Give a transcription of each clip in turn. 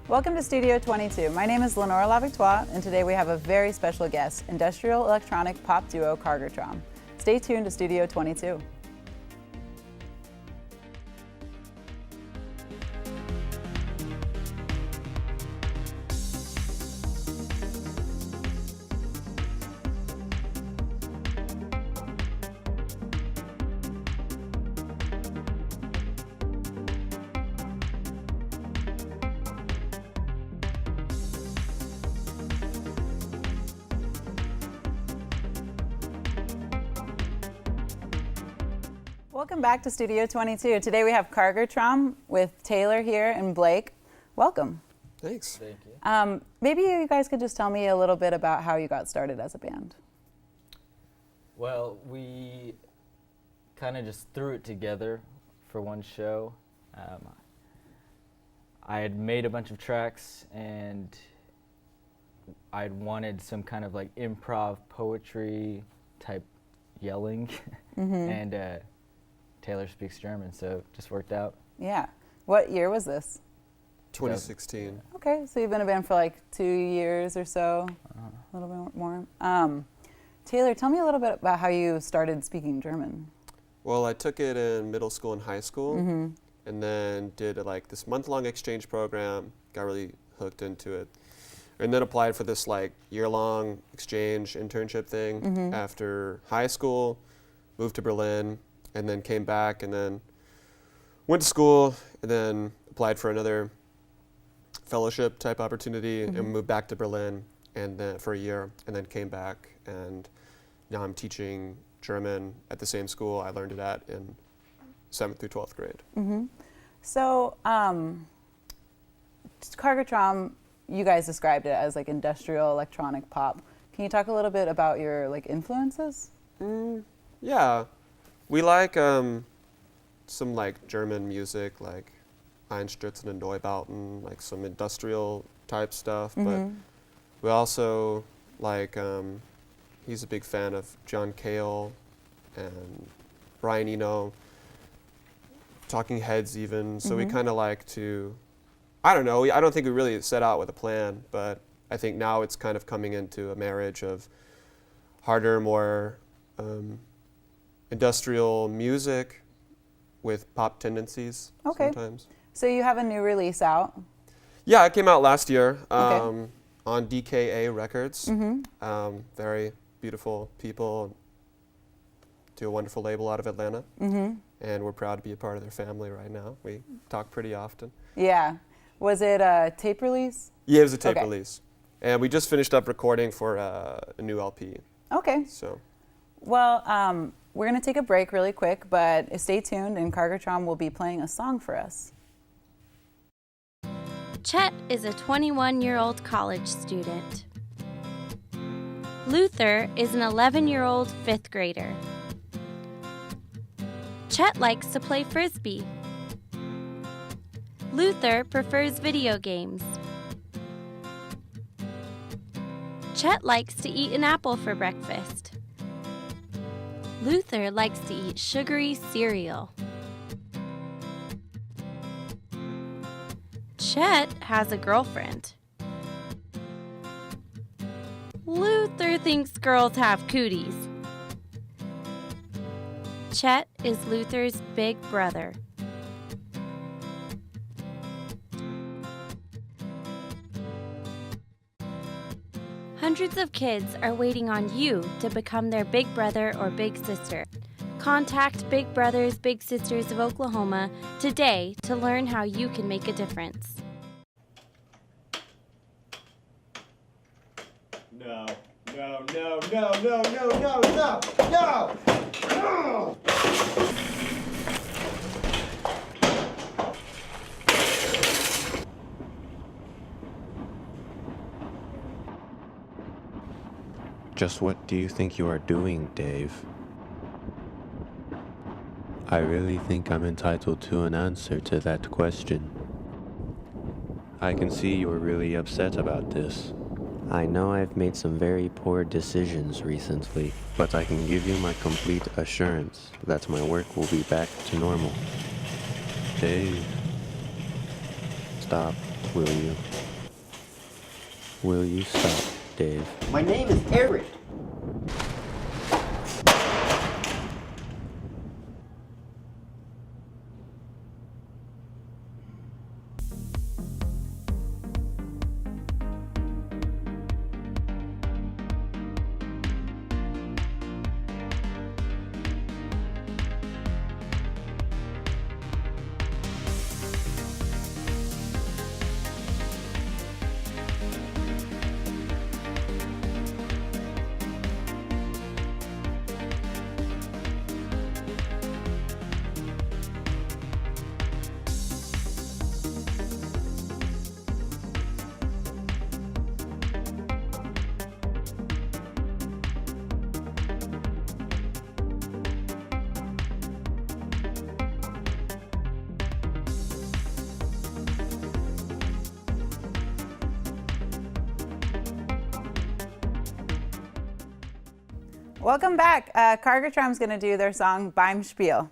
Welcome to Studio 22. My name is Lenora LaVictoire, and today we have a very special guest, industrial electronic pop duo Karger Traum. Stay tuned to Studio 22. Welcome back to Studio 22. Today we have Karger Traum with Taylor here and Blake. Welcome. Thanks. Thank you. Maybe you guys could just tell me a little bit about how you got started as a band. Well, we kind of just threw it together for one show. I had made a bunch of tracks and I'd wanted some kind of like improv poetry type yelling. And Taylor speaks German, so it just worked out. Yeah. What year was this? 2016. Okay, so you've been a band for like 2 years or so, a little bit more. Taylor, tell me a little bit about how you started speaking German. Well, I took it in middle school and high school, and then did like this month-long exchange program, got really hooked into it, and then applied for this like year-long exchange internship thing after high school, moved to Berlin, and then came back and then went to school and then applied for another fellowship type opportunity and moved back to Berlin and then for a year and then came back, and now I'm teaching German at the same school I learned it at in 7th through 12th grade. So, Karger Traum, you guys described it as like industrial electronic pop. Can you talk a little bit about your like influences? Yeah, we like some like German music, like Einstürzen and Neubauten, like some industrial type stuff. But we also like, he's a big fan of John Cale and Brian Eno, Talking Heads even. So we kind of like to, I don't know, I don't think we really set out with a plan, but I think now it's kind of coming into a marriage of harder, more industrial music with pop tendencies sometimes. So you have a new release out? Yeah, it came out last year on DKA Records. Very beautiful people, do a wonderful label out of Atlanta. And we're proud to be a part of their family right now. We talk pretty often. Yeah. Was it a tape release? Yeah, it was a tape release. And we just finished up recording for a new LP. Okay. So, well, we're going to take a break really quick, but stay tuned, and Karger Traum will be playing a song for us. Chet is a 21-year-old college student. Luther is an 11-year-old fifth grader. Chet likes to play frisbee. Luther prefers video games. Chet likes to eat an apple for breakfast. Luther likes to eat sugary cereal. Chet has a girlfriend. Luther thinks girls have cooties. Chet is Luther's big brother. Hundreds of kids are waiting on you to become their big brother or big sister. Contact Big Brothers Big Sisters of Oklahoma today to learn how you can make a difference. No, no, no, no, no, no, no, no, no! No! Just what do you think you are doing, Dave? I really think I'm entitled to an answer to that question. I can see you're really upset about this. I know I've made some very poor decisions recently, but I can give you my complete assurance that my work will be back to normal. Dave. Stop. Will you? Will you stop, Dave? My name is Eric. Welcome back. Karger Traum's going to do their song Beim Spiel.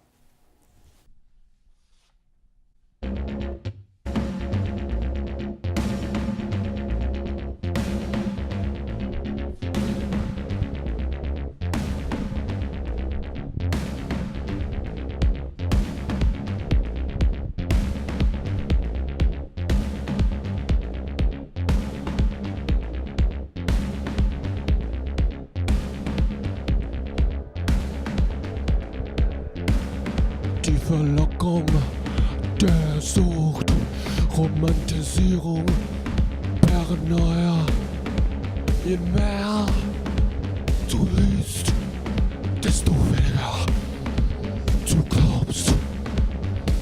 Die Verlockung der Sucht, Romantisierung, Paranoia. Je mehr du liest, desto weniger du glaubst.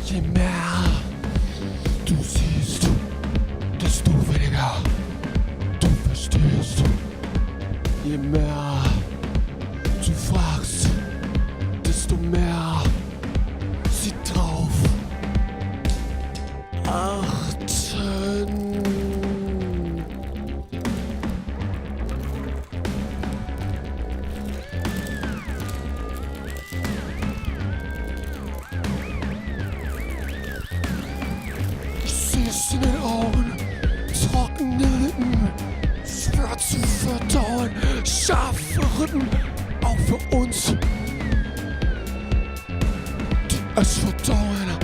Je mehr du siehst, desto weniger du verstehst. Je mehr du fragst, desto mehr sie drauf achten. Ich seh's in den Augen, trockene Lippen, schwer zu verdauen, scharfe Rippen, auch für uns, die es verdauen.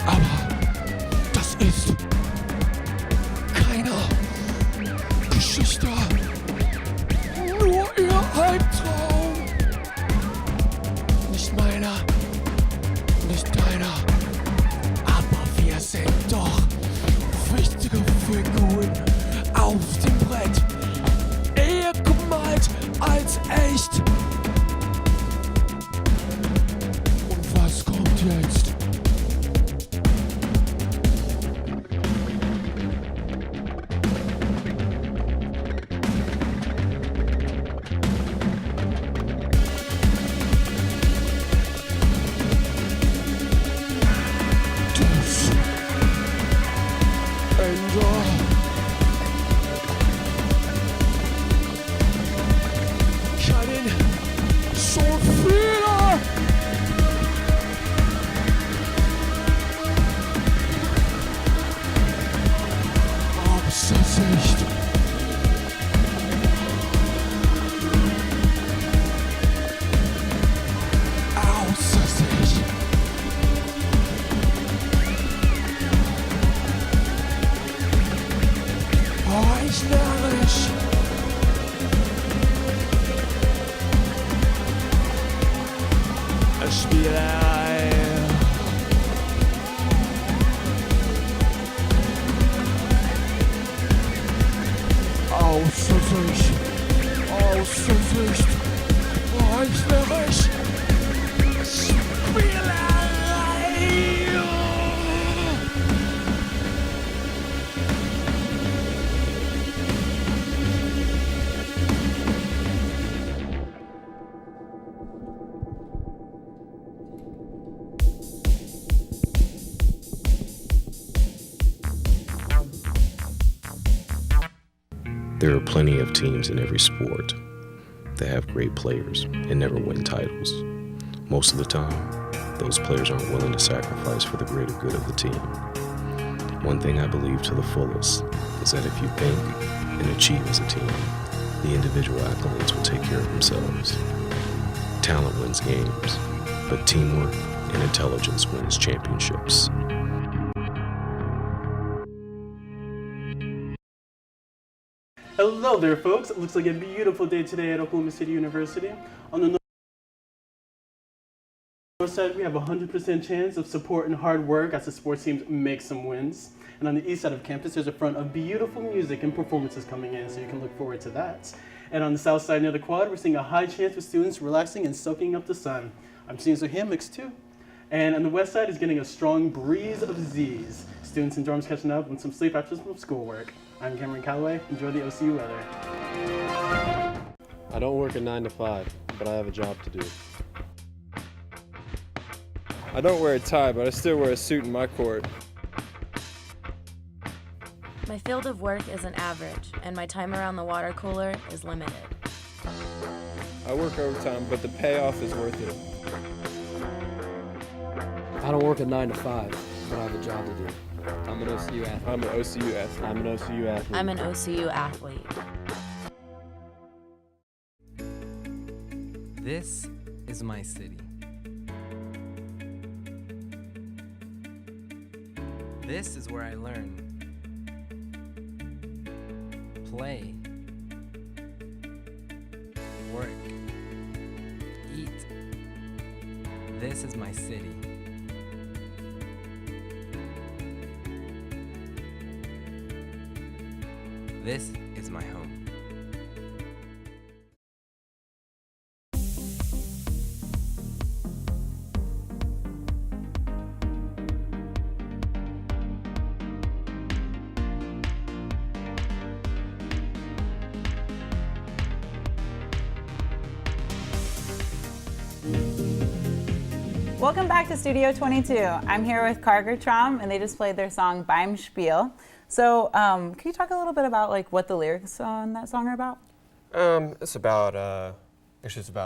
Aber das ist keine Geschichte, nur ihr Albtraum. Nicht meiner, nicht deiner, aber wir sind doch wichtige Figuren auf dem Brett, eher gemalt als echt. Und was kommt jetzt? There are plenty of teams in every sport that have great players and never win titles. Most of the time, those players aren't willing to sacrifice for the greater good of the team. One thing I believe to the fullest is that if you think and achieve as a team, the individual accolades will take care of themselves. Talent wins games, but teamwork and intelligence wins championships. Hello there, folks. It looks like a beautiful day today at Oklahoma City University. On the north side, we have a 100% chance of support and hard work as the sports teams make some wins. And on the east side of campus, there's a front of beautiful music and performances coming in, so you can look forward to that. And on the south side near the quad, we're seeing a high chance of students relaxing and soaking up the sun. I'm seeing some hammocks too. And on the west side is getting a strong breeze of Z's. Students in dorms catching up on some sleep after some schoolwork. I'm Cameron Calloway. Enjoy the OCU weather. I don't work a 9 to 5, but I have a job to do. I don't wear a tie, but I still wear a suit in my court. My field of work is an average, and my time around the water cooler is limited. I work overtime, but the payoff is worth it. I don't work a 9 to 5, but I have a job to do. I'm an OCU athlete. I'm an OCU athlete. I'm an OCU athlete. I'm an OCU athlete. This is my city. This is where I learn, play, work, eat. This is my city. This is my home. Welcome back to Studio 22. I'm here with Karger Traum, and they just played their song Beim Spiel. So, can you talk a little bit about like what the lyrics on that song are about? It's about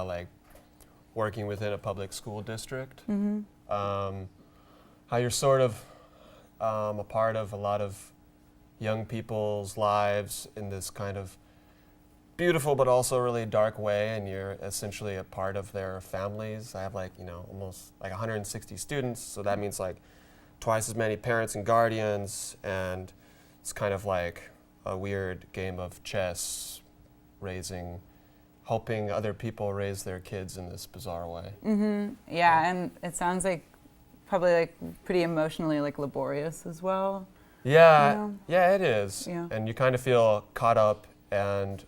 like working within a public school district. Mm-hmm. How you're sort of a part of a lot of young people's lives in this kind of beautiful but also really dark way, and you're essentially a part of their families. I have almost like 160 students, so that means like twice as many parents and guardians, and it's kind of like a weird game of chess, helping other people raise their kids in this bizarre way. Mm-hmm. Yeah, and it sounds like probably like pretty emotionally like laborious as well. Yeah, you know? Yeah, it is. Yeah. And you kind of feel caught up and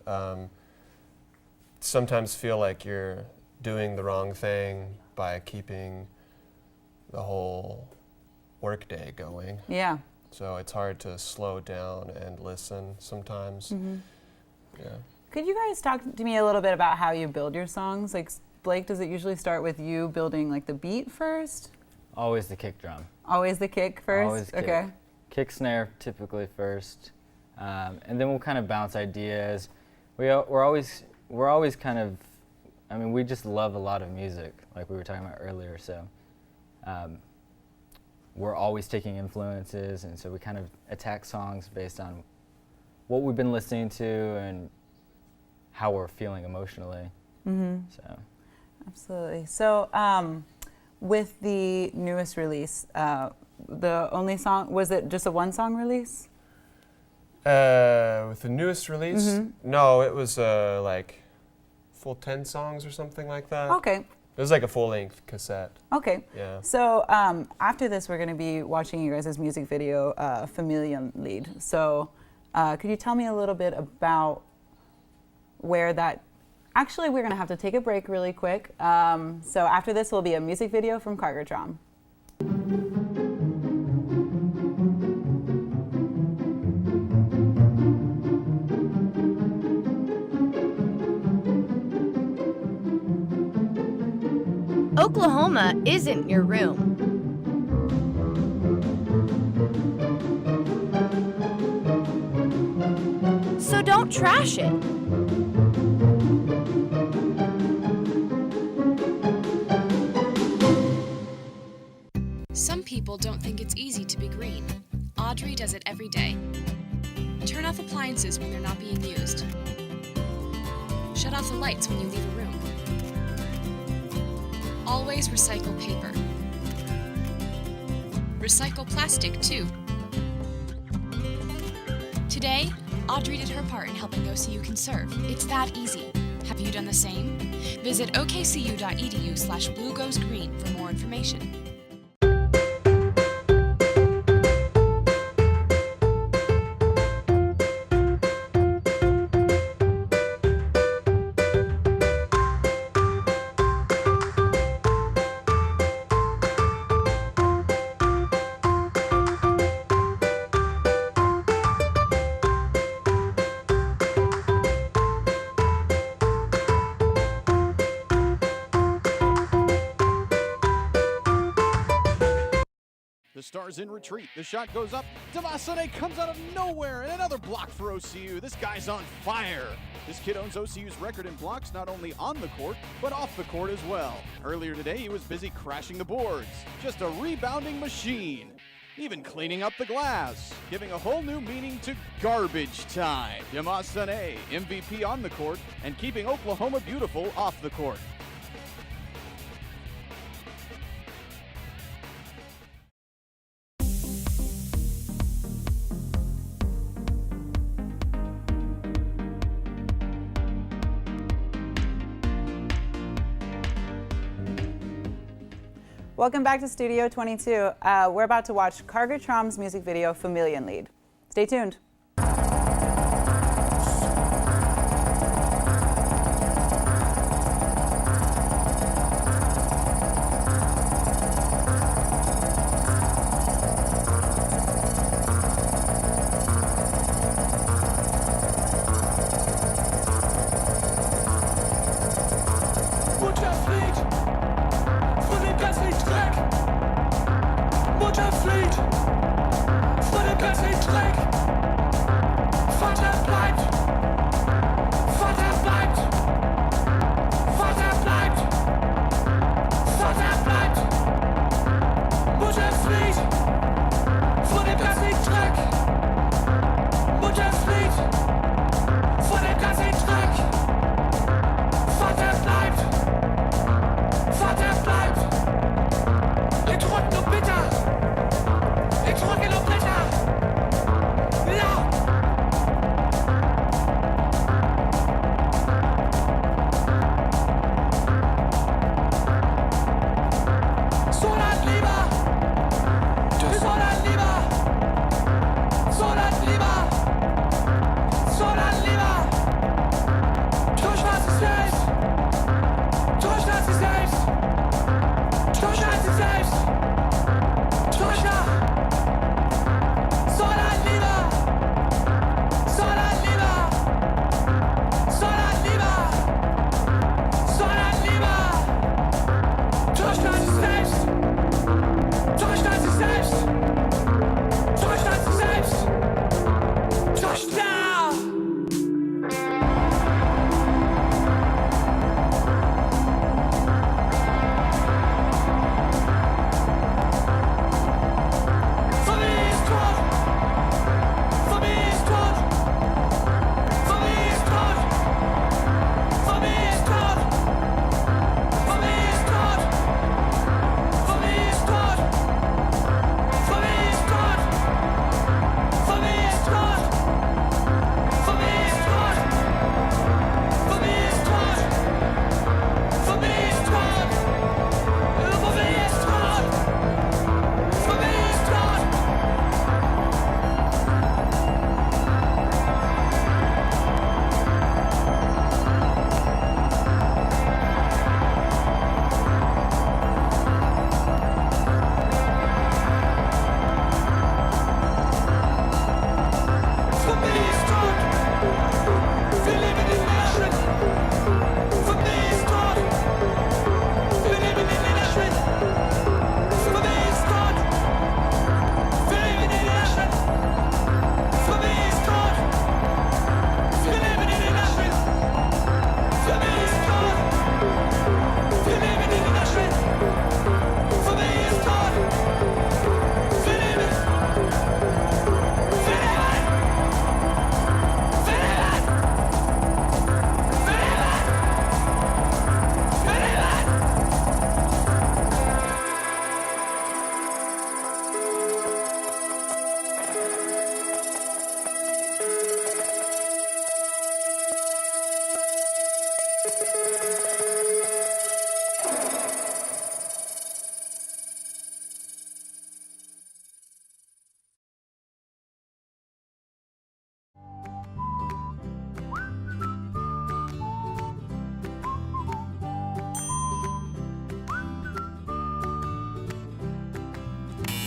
sometimes feel like you're doing the wrong thing by keeping the whole workday going. Yeah. So it's hard to slow down and listen sometimes. Mm-hmm. Yeah. Could you guys talk to me a little bit about how you build your songs? Like, Blake, does it usually start with you building like the beat first? Always the kick drum. Always the kick first? Always kick. Okay. Kick snare typically first, and then we'll kind of bounce ideas. We're always kind of, I mean, we just love a lot of music, like we were talking about earlier. So we're always taking influences, and so we kind of attack songs based on what we've been listening to and how we're feeling emotionally. Mm-hmm. So. Absolutely. So with the newest release, the only song, was it just a one-song release? With the newest release? Mm-hmm. No, it was like full 10 songs or something like that. Okay. It was like a full-length cassette. Okay. Yeah. So after this, we're going to be watching you guys' music video, Familienlied. So could you tell me a little bit about where that... Actually, we're going to have to take a break really quick. So after this will be a music video from Karger Traum. Oklahoma isn't your room. So don't trash it. it's easy to be green. Audrey does it every day. Turn off appliances when they're not being used. Shut off the lights when you leave a room. Always recycle paper. Recycle plastic, too. Today, Audrey did her part in helping OCU conserve. It's that easy. Have you done the same? Visit okcu.edu/bluegoesgreen for more information. The Stars in retreat. The shot goes up. Demasone comes out of nowhere, and another block for OCU. This guy's on fire. This kid owns OCU's record in blocks not only on the court, but off the court as well. Earlier today, he was busy crashing the boards. Just a rebounding machine. Even cleaning up the glass, giving a whole new meaning to garbage time. Demasone, MVP on the court, and keeping Oklahoma beautiful off the court. Welcome back to Studio 22. We're about to watch Karger Traum's music video, Familienlied. Stay tuned.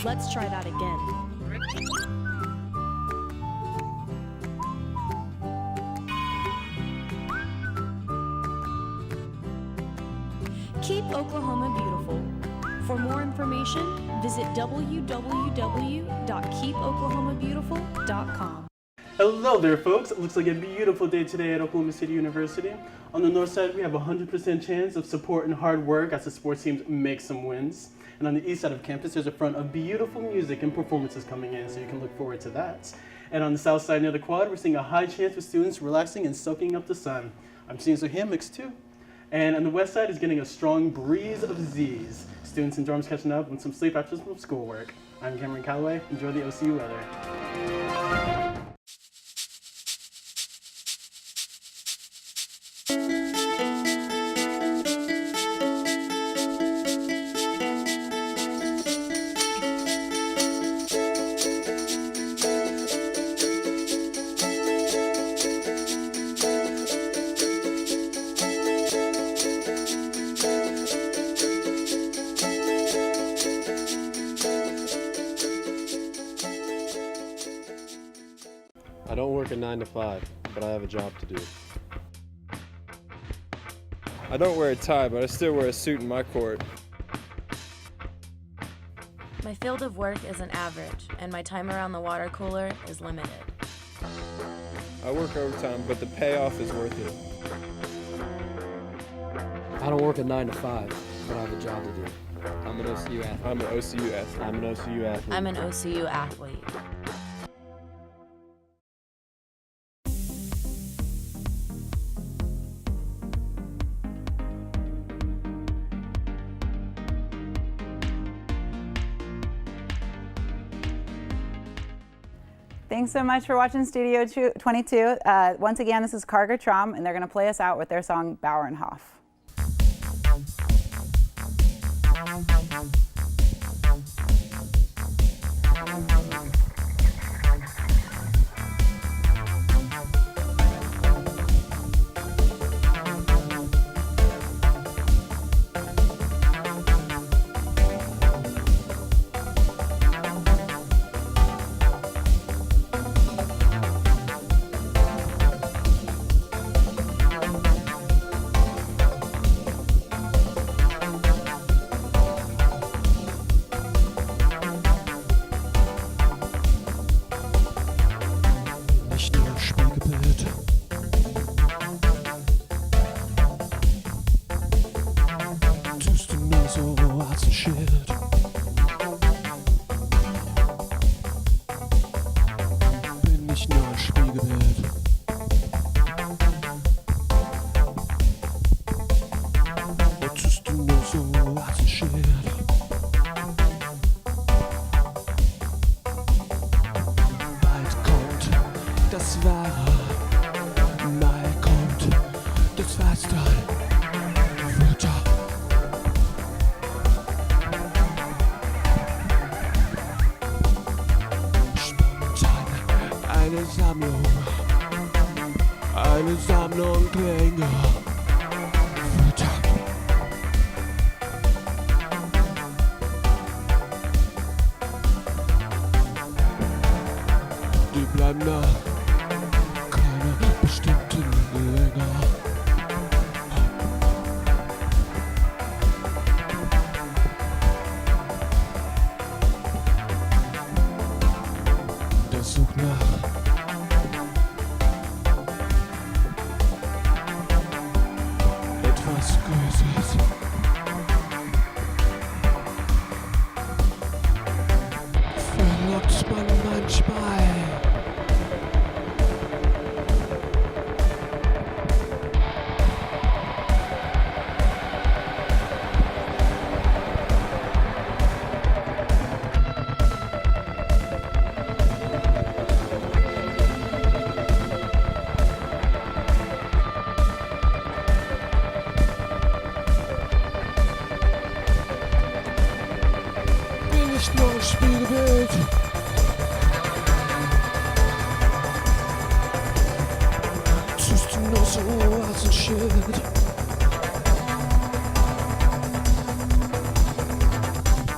Let's try that again. Keep Oklahoma beautiful. For more information, visit www.keepoklahomabeautiful.com. Hello there, folks. It looks like a beautiful day today at Oklahoma City University. On the north side, we have a 100% chance of support and hard work as the sports teams make some wins. And on the east side of campus, there's a front of beautiful music and performances coming in, so you can look forward to that. And on the south side near the quad, we're seeing a high chance of students relaxing and soaking up the sun. I'm seeing some hammocks too. And on the west side is getting a strong breeze of Z's. Students in dorms catching up on some sleep after some schoolwork. I'm Cameron Calloway. Enjoy the OCU weather. I don't work a 9 to 5, but I have a job to do. I don't wear a tie, but I still wear a suit in my court. My field of work isn't average, and my time around the water cooler is limited. I work overtime, but the payoff is worth it. I don't work a 9 to 5, but I have a job to do. I'm an OCU athlete. I'm an OCU athlete. I'm an OCU athlete. I'm an OCU athlete. Thanks so much for watching Studio 22. Once again, this is Karger Traum, and they're going to play us out with their song Bauernhof. Eine Sammlung Klänge. Die bleiben nach keiner bestimmten Länge. Der sucht nach etwas Größeres. Verlockt man manchmal. Bin ich nur ein Spiegelbild? Tust du nur so als ein Schild?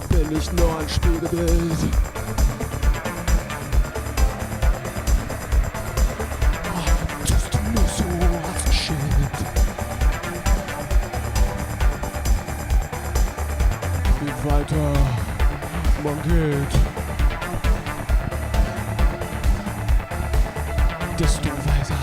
Bin ich ist nur ein Spiegelbild. Tust du nur so als ein Schild. Je weiter man geht, desto weiter